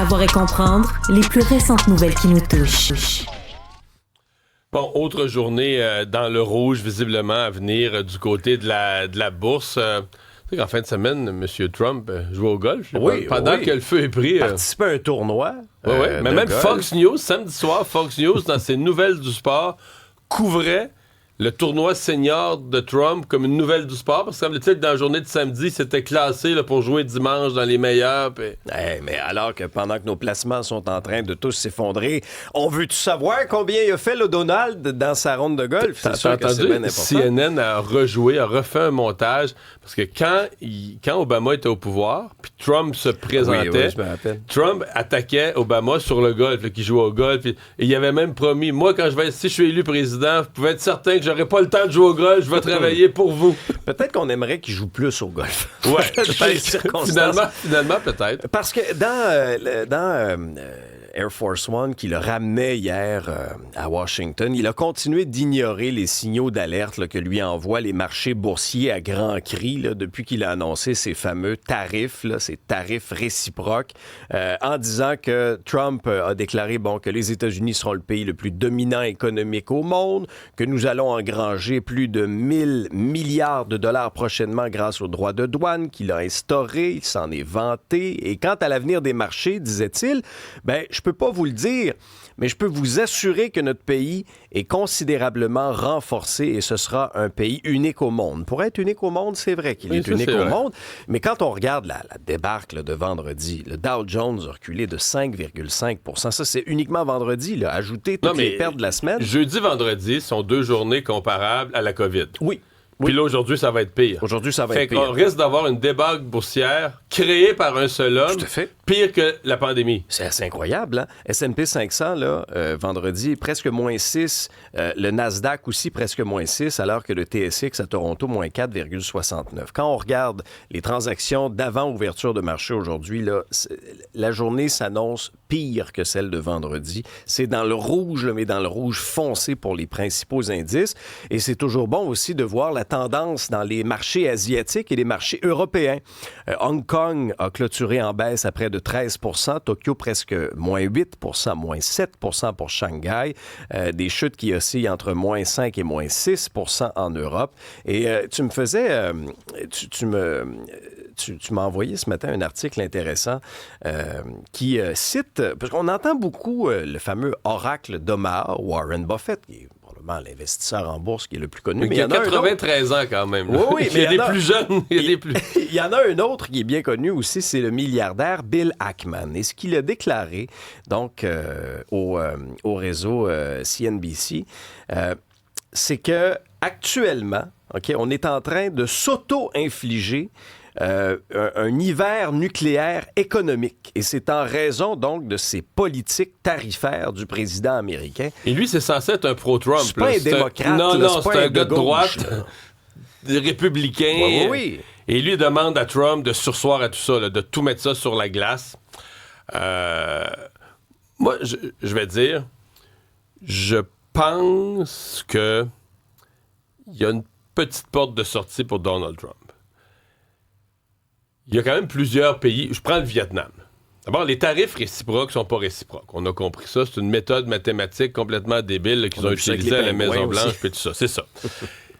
Savoir et comprendre les plus récentes nouvelles qui nous touchent. Bon, autre journée dans le rouge, visiblement, à venir du côté de la bourse. Tu sais qu'en fin de semaine, M. Trump jouait au golf. Pendant que le feu est pris. Participait à un tournoi. Mais même golf. Fox News, samedi soir, Fox News, dans ses nouvelles du sport, couvrait le tournoi senior de Trump comme une nouvelle du sport, parce que semble-t-il que dans la journée de samedi, c'était classé là, pour jouer dimanche dans les meilleurs. Pis... mais alors que pendant que nos placements sont en train de tous s'effondrer, on veut-tu savoir combien il a fait le Donald dans sa ronde de golf? C'est sûr que c'est bien important. CNN a refait un montage, parce que quand Obama était au pouvoir, puis Trump se présentait, Trump attaquait Obama sur le golf, là, qui jouait au golf, et il avait même promis, moi, si je suis élu président, vous pouvez être certain que j'aurai pas le temps de jouer au golf, je vais travailler pour vous. Peut-être qu'on aimerait qu'il joue plus au golf. Ouais, finalement, peut-être. Parce que dans Air Force One, qui le ramenait hier à Washington, il a continué d'ignorer les signaux d'alerte là, que lui envoient les marchés boursiers à grands cris là, depuis qu'il a annoncé ces fameux tarifs, là, ces tarifs réciproques, en disant que Trump a déclaré que les États-Unis seront le pays le plus dominant économique au monde, que nous allons engranger plus de 1 000 milliards de dollars prochainement grâce aux droits de douane qu'il a instaurés. Il s'en est vanté. Et quant à l'avenir des marchés, disait-il, je peux pas vous le dire, mais je peux vous assurer que notre pays est considérablement renforcé et ce sera un pays unique au monde. Pour être unique au monde, c'est vrai qu'il est unique au monde, mais quand on regarde la débarque là, de vendredi, le Dow Jones a reculé de 5,5 %. Ça, c'est uniquement vendredi, là, ajouté toutes les pertes de la semaine. Jeudi, vendredi sont 2 journées comparables à la COVID. Oui. Puis là, aujourd'hui, ça va être pire. Aujourd'hui, ça va être pire. On risque d'avoir une débâcle boursière créée par un seul homme, pire que la pandémie. C'est assez incroyable, hein? S&P 500, là, vendredi, presque moins 6. Le Nasdaq aussi, presque moins 6, alors que le TSX à Toronto, moins 4,69. Quand on regarde les transactions d'avant ouverture de marché aujourd'hui, là, la journée s'annonce pire que celle de vendredi. C'est dans le rouge, mais dans le rouge foncé pour les principaux indices. Et c'est toujours bon aussi de voir la tendance dans les marchés asiatiques et les marchés européens. Hong Kong a clôturé en baisse à près de 13 %, Tokyo presque moins 8 %, moins 7 % pour Shanghai, des chutes qui oscillent entre moins 5 et moins 6 % en Europe. Et tu m'as envoyé ce matin un article intéressant qui cite, parce qu'on entend beaucoup le fameux oracle d'Omaha, Warren Buffett, qui est l'investisseur en bourse qui est le plus connu. Mais il y a 93 ans quand même. Oui, mais il y a des plus jeunes. Il y en a un autre qui est bien connu aussi, c'est le milliardaire Bill Ackman. Et ce qu'il a déclaré donc au réseau CNBC, c'est que actuellement, on est en train de s'auto-infliger un hiver nucléaire économique. Et c'est en raison, donc, de ces politiques tarifaires du président américain. Et lui, c'est censé être un pro-Trump. C'est pas un démocrate. Non, c'est un gars de droite, républicain. Oui. Et lui demande à Trump de surseoir à tout ça, là, de tout mettre ça sur la glace. Moi, je vais dire, je pense que il y a une petite porte de sortie pour Donald Trump. Il y a quand même plusieurs pays. Je prends le Vietnam. D'abord, les tarifs réciproques sont pas réciproques. On a compris ça. C'est une méthode mathématique complètement débile là, qu'ils ont utilisée à la Maison-Blanche puis tout ça. C'est ça.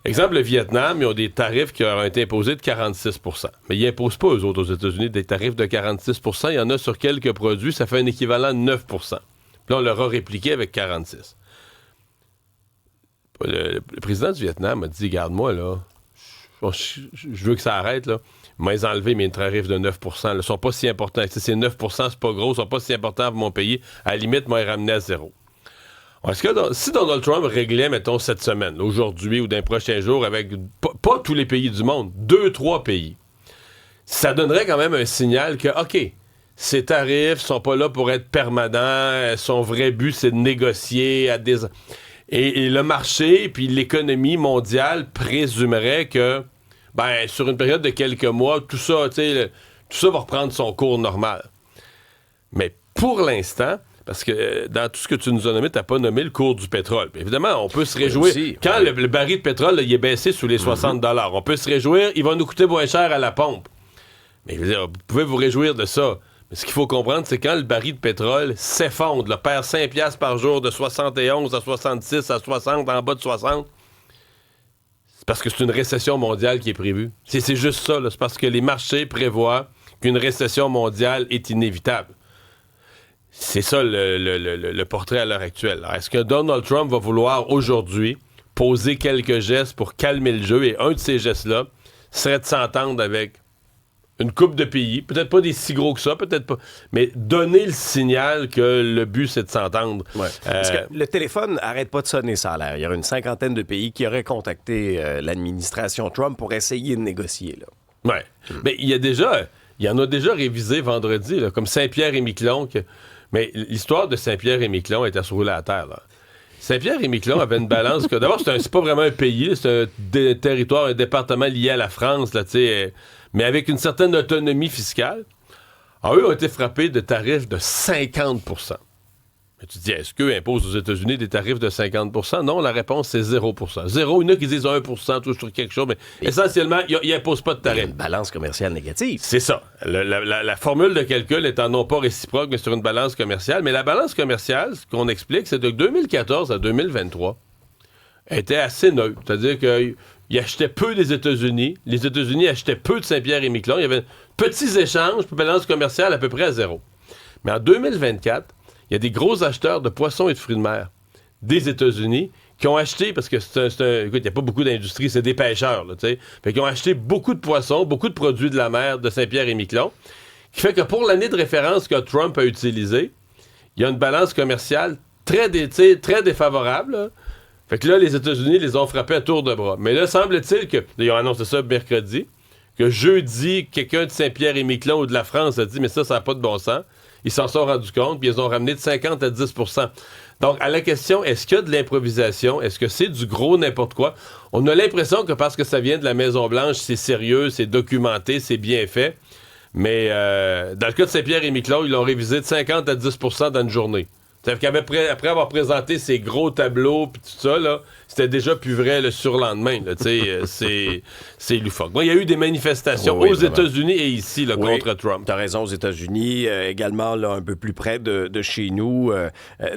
Exemple, le Vietnam, ils ont des tarifs qui ont été imposés de 46 %. Mais ils n'imposent pas, eux autres, aux États-Unis, des tarifs de 46 %. Il y en a sur quelques produits. Ça fait un équivalent de 9 % Puis là, on leur a répliqué avec 46 Le président du Vietnam a dit, garde-moi, là, je veux que ça arrête, là. Moi, ils ont enlevé mes tarifs de 9 % Ils ne sont pas si importants. C'est 9 % c'est pas gros. Ils ne sont pas si importants pour mon pays. À la limite, moi, ils ramenaient à 0. Est-ce que si Donald Trump réglait, mettons, cette semaine, aujourd'hui ou dans les prochains jours, avec pas tous les pays du monde, 2-3 pays, ça donnerait quand même un signal que, OK, ces tarifs sont pas là pour être permanents. Son vrai but, c'est de négocier à des... Et le marché puis l'économie mondiale présumerait que sur une période de quelques mois, tout ça va reprendre son cours normal. Mais pour l'instant, parce que dans tout ce que tu nous as nommé, tu n'as pas nommé le cours du pétrole. Puis évidemment, on peut se réjouir. Quand le baril de pétrole, là, il est baissé sous les 60 $, on peut se réjouir, il va nous coûter moins cher à la pompe. Mais je veux dire, vous pouvez vous réjouir de ça. Mais ce qu'il faut comprendre, c'est quand le baril de pétrole s'effondre, là, perd 5 piastres par jour de 71 à 66 à 60, en bas de 60, c'est parce que c'est une récession mondiale qui est prévue. C'est juste ça, là. C'est parce que les marchés prévoient qu'une récession mondiale est inévitable. C'est ça le portrait à l'heure actuelle. Alors, est-ce que Donald Trump va vouloir aujourd'hui poser quelques gestes pour calmer le jeu? Et un de ces gestes-là serait de s'entendre avec une couple de pays, peut-être pas des si gros que ça, peut-être pas, mais donner le signal que le but, c'est de s'entendre. Ouais. Parce que le téléphone n'arrête pas de sonner, ça a l'air. Il y aurait une cinquantaine de pays qui auraient contacté l'administration Trump pour essayer de négocier. Là. Ouais. Mais il y en a déjà révisé vendredi, là, comme Saint-Pierre-et-Miquelon. Mais l'histoire de Saint-Pierre-et-Miquelon était à se rouler à terre, là. Saint-Pierre-et-Miquelon avait une balance que, d'abord, c'est pas vraiment un pays, c'est un territoire, un département lié à la France, là, tu sais, mais avec une certaine autonomie fiscale. Alors, eux ont été frappés de tarifs de 50 %. Mais tu te dis, est-ce qu'eux imposent aux États-Unis des tarifs de 50 %? Non, la réponse, c'est 0 % 0, il y en a qui disent 1 % touche sur quelque chose, mais essentiellement, ils n'imposent pas de tarifs. Une balance commerciale négative. C'est ça. La formule de calcul étant non pas réciproque, mais sur une balance commerciale. Mais la balance commerciale, ce qu'on explique, c'est que de 2014 à 2023, elle était assez neutre. C'est-à-dire qu'ils achetaient peu des États-Unis. Les États-Unis achetaient peu de Saint-Pierre-et-Miquelon. Il y avait petits échanges, puis balance commerciale à peu près à 0. Mais en 2024, il y a des gros acheteurs de poissons et de fruits de mer des États-Unis qui ont acheté, parce que écoute, il n'y a pas beaucoup d'industrie, c'est des pêcheurs, là, tu sais. Fait qu'ils ont acheté beaucoup de poissons, beaucoup de produits de la mer de Saint-Pierre-et-Miquelon, qui fait que pour l'année de référence que Trump a utilisée, il y a une balance commerciale très défavorable, là. Fait que là, les États-Unis les ont frappés à tour de bras. Mais là, semble-t-il que, ils ont annoncé ça mercredi, que jeudi, quelqu'un de Saint-Pierre-et-Miquelon ou de la France a dit « Mais ça n'a pas de bon sens ». Ils s'en sont rendus compte, puis ils ont ramené de 50 à 10 %. Donc, à la question, est-ce qu'il y a de l'improvisation? Est-ce que c'est du gros n'importe quoi? On a l'impression que parce que ça vient de la Maison-Blanche, c'est sérieux, c'est documenté, c'est bien fait. Mais dans le cas de Saint-Pierre-et-Miquelon, ils l'ont révisé de 50 à 10 % dans une journée. C'est-à-dire qu'après avoir présenté ces gros tableaux puis tout ça, là, c'était déjà plus vrai le surlendemain. Là, c'est loufoque. Bon, il y a eu des manifestations aux États-Unis et ici là, contre Trump. Tu as raison, aux États-Unis, également là, un peu plus près de chez nous,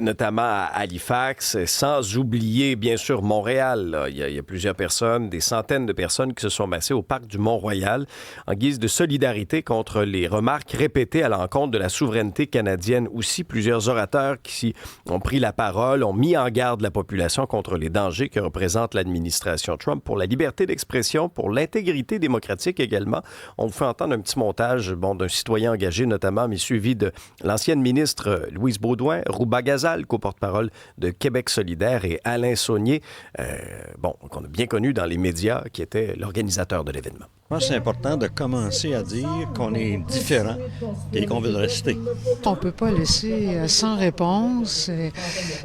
notamment à Halifax, sans oublier, bien sûr, Montréal. Il y a plusieurs personnes, des centaines de personnes qui se sont massées au parc du Mont-Royal en guise de solidarité contre les remarques répétées à l'encontre de la souveraineté canadienne. Aussi, plusieurs orateurs qui ont pris la parole, ont mis en garde la population contre les dangers que représente l'administration Trump pour la liberté d'expression, pour l'intégrité démocratique également. On vous fait entendre un petit montage d'un citoyen engagé notamment, mais suivi de l'ancienne ministre Louise Baudouin, Rouba Gazal, co-porte-parole de Québec solidaire, et Alain Saunier, qu'on a bien connu dans les médias, qui était l'organisateur de l'événement. Je pense que c'est important de commencer à dire qu'on est différent et qu'on veut rester. On ne peut pas laisser sans réponse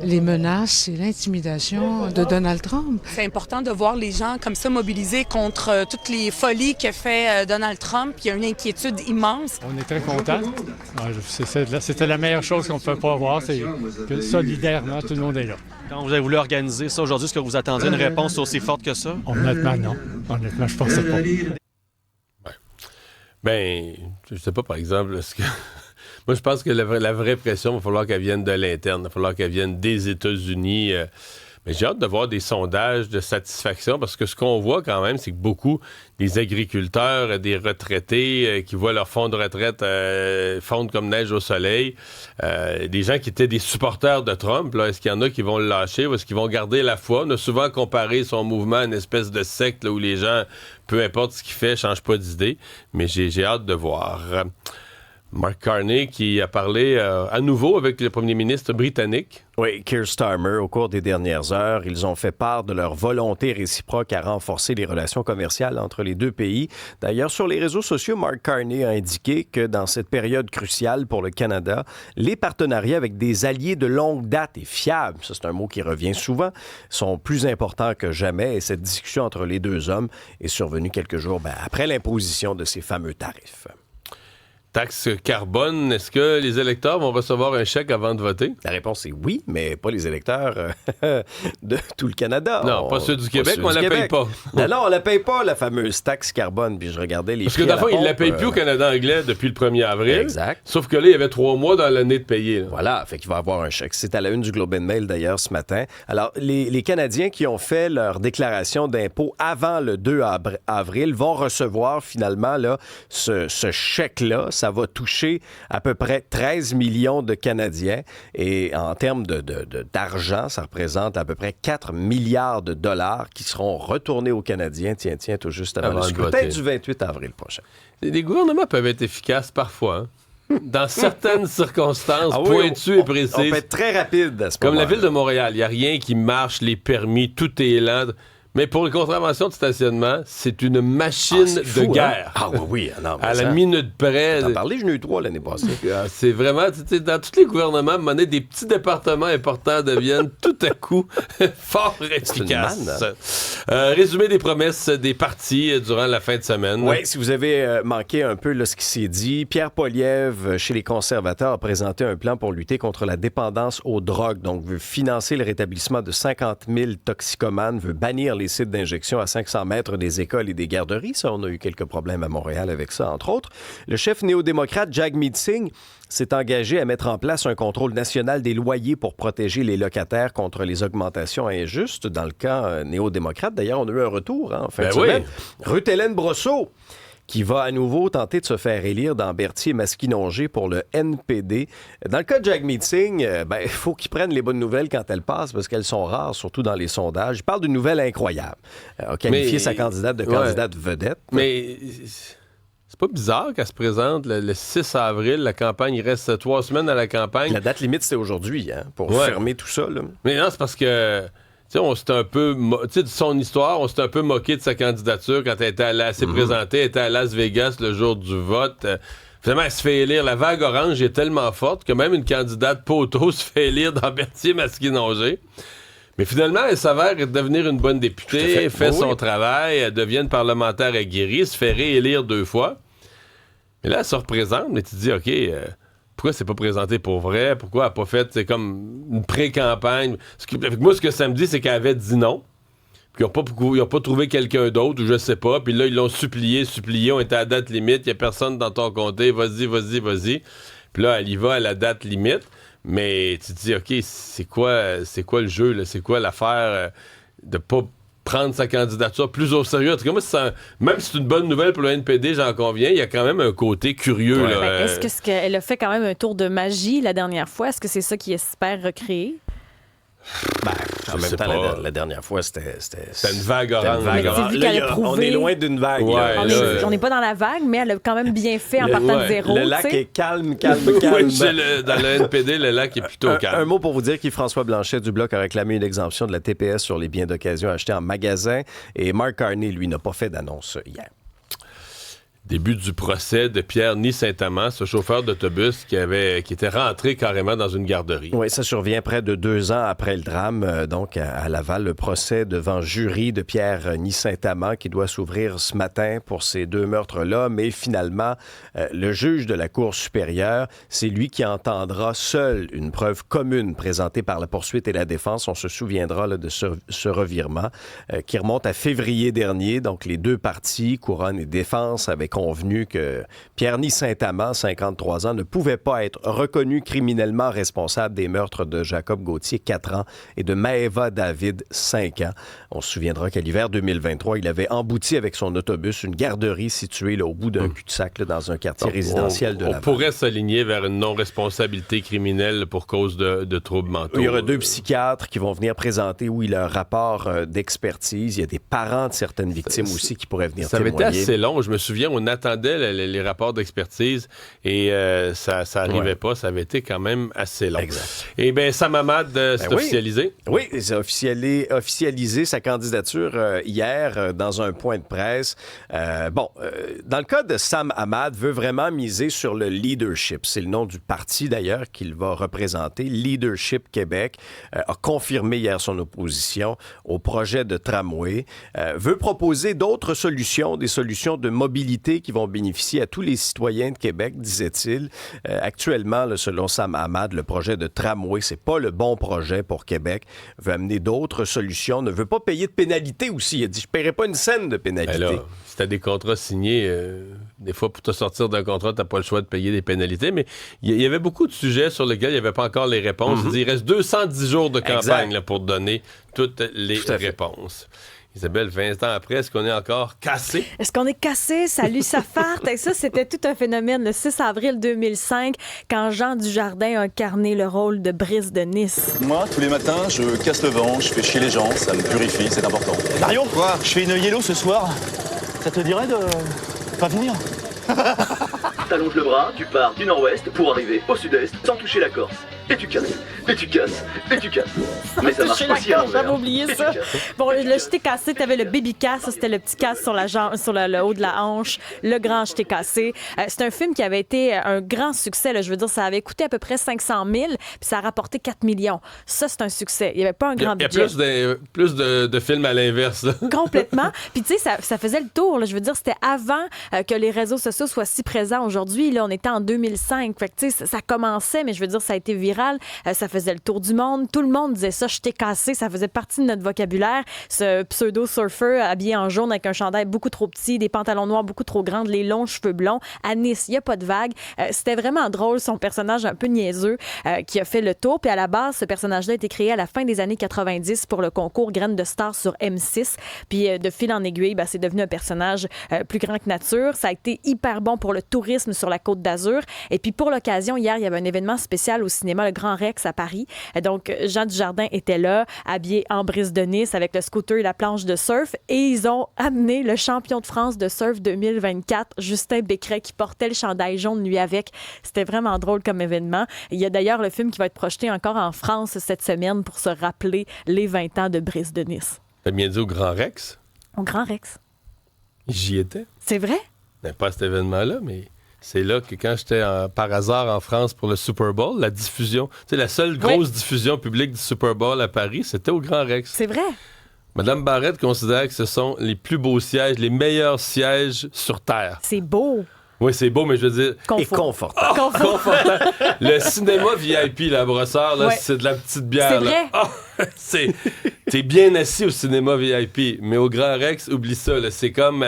les menaces et l'intimidation de Donald Trump. C'est important de voir les gens comme ça mobilisés contre toutes les folies que fait Donald Trump. Il y a une inquiétude immense. On est très contents. C'était la meilleure chose qu'on ne peut pas avoir, c'est que solidairement, tout le monde est là. Quand vous avez voulu organiser ça aujourd'hui, est-ce que vous attendiez une réponse aussi forte que ça? Honnêtement, non. Honnêtement, je pensais pas. Ben, je sais pas, par exemple, est-ce que... Moi, je pense que la vraie pression, il va falloir qu'elle vienne de l'interne. Il va falloir qu'elle vienne des États-Unis. Mais j'ai hâte de voir des sondages de satisfaction, parce que ce qu'on voit quand même, c'est que beaucoup des agriculteurs, des retraités qui voient leur fonds de retraite fondre comme neige au soleil, des gens qui étaient des supporters de Trump, là, est-ce qu'il y en a qui vont le lâcher ou est-ce qu'ils vont garder la foi? On a souvent comparé son mouvement à une espèce de secte là, où les gens, peu importe ce qu'il fait, ne changent pas d'idée. Mais j'ai hâte de voir. Mark Carney qui a parlé à nouveau avec le premier ministre britannique. Oui, Keir Starmer, au cours des dernières heures, ils ont fait part de leur volonté réciproque à renforcer les relations commerciales entre les deux pays. D'ailleurs, sur les réseaux sociaux, Mark Carney a indiqué que dans cette période cruciale pour le Canada, les partenariats avec des alliés de longue date et fiables, ça c'est un mot qui revient souvent, sont plus importants que jamais. Et cette discussion entre les deux hommes est survenue quelques jours après l'imposition de ces fameux tarifs. Taxe carbone, est-ce que les électeurs vont recevoir un chèque avant de voter? La réponse est oui, mais pas les électeurs de tout le Canada. Non, pas ceux du Québec, on la paye pas. Non, on la paye pas, la fameuse taxe carbone. Puis je regardais les Parce que prix à d'abord, ils ne la pompe, payent plus au Canada anglais depuis le 1er avril. Exact. Sauf que là, il y avait 3 mois dans l'année de payer. Là. Voilà, fait qu'il va avoir un chèque. C'est à la une du Globe and Mail, d'ailleurs, ce matin. Alors, les Canadiens qui ont fait leur déclaration d'impôt avant le 2 avril vont recevoir finalement là, ce chèque-là. Ça va toucher à peu près 13 millions de Canadiens. Et en termes d'argent, ça représente à peu près 4 milliards de dollars qui seront retournés aux Canadiens, tiens, tout juste avant le scrutin du 28 avril prochain. Les gouvernements peuvent être efficaces parfois, hein? Dans certaines circonstances pointues et précises. On peut être très rapide à ce moment-là. Comme la ville de Montréal, il n'y a rien qui marche, les permis, tout est lent. Mais pour les contraventions de stationnement, c'est une machine de guerre. Hein? Ah oui. Non, mais à la minute près. T'en parlais, j'en ai eu 3 l'année passée. C'est vraiment, dans tous les gouvernements, à un moment donné, des petits départements importants deviennent tout à coup fort efficaces. Résumé des promesses des partis durant la fin de semaine. Oui, si vous avez manqué un peu là, ce qui s'est dit, Pierre Poilievre, chez les conservateurs, a présenté un plan pour lutter contre la dépendance aux drogues. Donc, veut financer le rétablissement de 50 000 toxicomanes, veut bannir les sites d'injection à 500 mètres des écoles et des garderies. Ça, on a eu quelques problèmes à Montréal avec ça, entre autres. Le chef néo-démocrate Jagmeet Singh s'est engagé à mettre en place un contrôle national des loyers pour protéger les locataires contre les augmentations injustes. Dans le cas néo-démocrate, d'ailleurs, on a eu un retour en fin de semaine. Ruth-Hélène Brosseau, qui va à nouveau tenter de se faire élire dans Berthier et Masquinongé pour le NPD. Dans le cas de Jagmeet Singh, il faut qu'il prenne les bonnes nouvelles quand elles passent, parce qu'elles sont rares, surtout dans les sondages. Il parle d'une nouvelle incroyable. A qualifié sa candidate de candidate vedette. Mais c'est pas bizarre qu'elle se présente le 6 avril, la campagne, il reste 3 semaines à la campagne. La date limite, c'était aujourd'hui, hein, pour fermer tout ça. Là. Mais non, c'est parce que... on s'était un peu... de son histoire, on s'était un peu moqué de sa candidature quand elle s'est présentée. Elle était à Las Vegas le jour du vote. Finalement, elle se fait élire. La vague orange est tellement forte que même une candidate poteau se fait élire dans Berthier-Masquinongé. Mais finalement, elle s'avère devenir une bonne députée, fait son travail, elle devient une parlementaire aguerrie, se fait réélire 2 fois. Mais là, elle se représente, mais tu te dis, OK... pourquoi c'est pas présenté pour vrai? Pourquoi elle n'a pas fait, c'est comme une pré-campagne? Moi, ce que ça me dit, c'est qu'elle avait dit non. Puis ils n'ont pas trouvé quelqu'un d'autre, ou je sais pas. Puis là, ils l'ont supplié. On était à date limite. Il n'y a personne dans ton comté. Vas-y. Puis là, elle y va à la date limite. Mais tu te dis, OK, c'est quoi le jeu, là? C'est quoi l'affaire de pas prendre sa candidature plus au sérieux? En tout cas, moi, même si c'est une bonne nouvelle pour le NPD, j'en conviens, il y a quand même un côté curieux. Ouais. Là, est-ce qu'elle a fait quand même un tour de magie la dernière fois? Est-ce que c'est ça qui espère recréer? En même temps, la dernière fois, c'était une vague orange. On est loin d'une vague. On n'est pas dans la vague, mais elle a quand même bien fait en partant de zéro. Le lac est calme. Dans le NPD, le lac est plutôt calme. Un mot pour vous dire qu'Yves-François Blanchet du Bloc a réclamé une exemption de la TPS sur les biens d'occasion achetés en magasin. Et Mark Carney, lui, n'a pas fait d'annonce hier. Début du procès de Pierre Saint-Amand, ce chauffeur d'autobus qui était rentré carrément dans une garderie. Oui, ça survient près de 2 ans après le drame, donc à Laval, le procès devant jury de Pierre Saint-Amand qui doit s'ouvrir ce matin pour ces 2 meurtres-là, mais finalement, le juge de la Cour supérieure, c'est lui qui entendra seul une preuve commune présentée par la poursuite et la défense. On se souviendra là, de ce revirement qui remonte à février dernier, donc les 2 parties, couronne et défense, avaient convenu que Pierre Saint-Amand, 53 ans, ne pouvait pas être reconnu criminellement responsable des meurtres de Jacob Gauthier, 4 ans, et de Maëva David, 5 ans. On se souviendra qu'à l'hiver 2023, il avait embouti avec son autobus une garderie située là, au bout d'un cul-de-sac là, dans un quartier résidentiel de Laval. On pourrait s'aligner vers une non-responsabilité criminelle pour cause de troubles mentaux. Il y aura 2 psychiatres qui vont venir présenter, leur rapport d'expertise. Il y a des parents de certaines victimes aussi qui pourraient venir témoigner. Ça avait été assez long. Je me souviens, on attendait les rapports d'expertise et ça n'arrivait pas. Ça avait été quand même assez long. Exact. Et bien, Sam Hamad, c'est officialisé? Oui, il a officialisé sa candidature hier dans un point de presse. Dans le cas de Sam Hamad, veut vraiment miser sur le leadership. C'est le nom du parti, d'ailleurs, qu'il va représenter. Leadership Québec a confirmé hier son opposition au projet de tramway. Veut proposer d'autres solutions, des solutions de mobilité pénalités qui vont bénéficier à tous les citoyens de Québec, disait-il. Actuellement, là, selon Sam Ahmad, le projet de tramway, c'est pas le bon projet pour Québec. Il veut amener d'autres solutions, ne veut pas payer de pénalités aussi. Il a dit, je ne paierai pas une scène de pénalité. Ben là, si tu as des contrats signés, des fois, pour te sortir d'un contrat, tu n'as pas le choix de payer des pénalités. Mais il y avait beaucoup de sujets sur lesquels il n'y avait pas encore les réponses. Il dit, il reste 210 jours de campagne là, pour donner toutes les réponses. Isabelle, 20 ans après, est-ce qu'on est encore cassé? Est-ce qu'on est cassé? Salut, ça farte. Et ça, c'était tout un phénomène le 6 avril 2005, quand Jean Dujardin a incarné le rôle de Brice de Nice. Moi, tous les matins, je casse le vent, je fais chier les gens, ça me purifie, c'est important. Mario, quoi? Je fais une yellow ce soir. Ça te dirait de pas venir? T'allonges le bras, tu pars du nord-ouest pour arriver au sud-est sans toucher la Corse. Et tu casses, et tu casses, et tu casses. Mais ça marche aussi à l'envers. J'avais oublié ça. Bon, le jeté cassé, t'avais le baby casse, ça c'était le petit casse sur le haut de la hanche, le grand jeté cassé. C'est un film qui avait été un grand succès. Là. Je veux dire, ça avait coûté à peu près 500 000, puis ça a rapporté 4 millions. Ça, c'est un succès. Il n'y avait pas un grand budget. Il y a plus de films à l'inverse. Là. Complètement. Puis tu sais, ça faisait le tour. Là. Je veux dire, c'était avant que les réseaux sociaux soient si présents aujourd'hui. Là, on était en 2005. Fait que tu sais, ça commençait, mais je veux dire, ça a été viral. Ça faisait le tour du monde. Tout le monde disait ça, je t'ai cassé. Ça faisait partie de notre vocabulaire. Ce pseudo-surfeur habillé en jaune avec un chandail beaucoup trop petit, des pantalons noirs beaucoup trop grands, les longs cheveux blonds. À Nice, il n'y a pas de vague. C'était vraiment drôle, son personnage un peu niaiseux qui a fait le tour. Puis à la base, ce personnage-là a été créé à la fin des années 90 pour le concours Graines de Stars sur M6. Puis de fil en aiguille, c'est devenu un personnage plus grand que nature. Ça a été hyper bon pour le tourisme sur la Côte d'Azur. Et puis pour l'occasion, hier, il y avait un événement spécial au cinéma, le Grand Rex à Paris. Donc, Jean Dujardin était là, habillé en Brice de Nice avec le scooter et la planche de surf. Et ils ont amené le champion de France de surf 2024, Justin Becqueray, qui portait le chandail jaune, lui, avec. C'était vraiment drôle comme événement. Il y a d'ailleurs le film qui va être projeté encore en France cette semaine pour se rappeler les 20 ans de Brice de Nice. T'as bien dit au Grand Rex? Au Grand Rex. J'y étais. C'est vrai? Pas à cet événement-là, mais... C'est là que quand j'étais par hasard en France pour le Super Bowl, la diffusion, tu sais, la seule grosse diffusion publique du Super Bowl à Paris, c'était au Grand Rex. C'est vrai. Madame Barrette considère que ce sont les plus beaux sièges, les meilleurs sièges sur Terre. C'est beau. Oui, c'est beau, mais je veux dire... Et confortable. Confortable. Le cinéma VIP, la brosseur, là, c'est de la petite bière. C'est vrai. T'es bien assis au cinéma VIP, mais au Grand Rex, oublie ça. Là, c'est comme...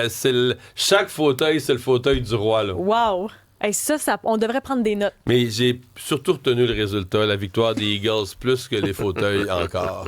chaque fauteuil, c'est le fauteuil du roi. Là. Wow! Hey, ça, on devrait prendre des notes. Mais j'ai surtout retenu le résultat, la victoire des Eagles, plus que les fauteuils encore.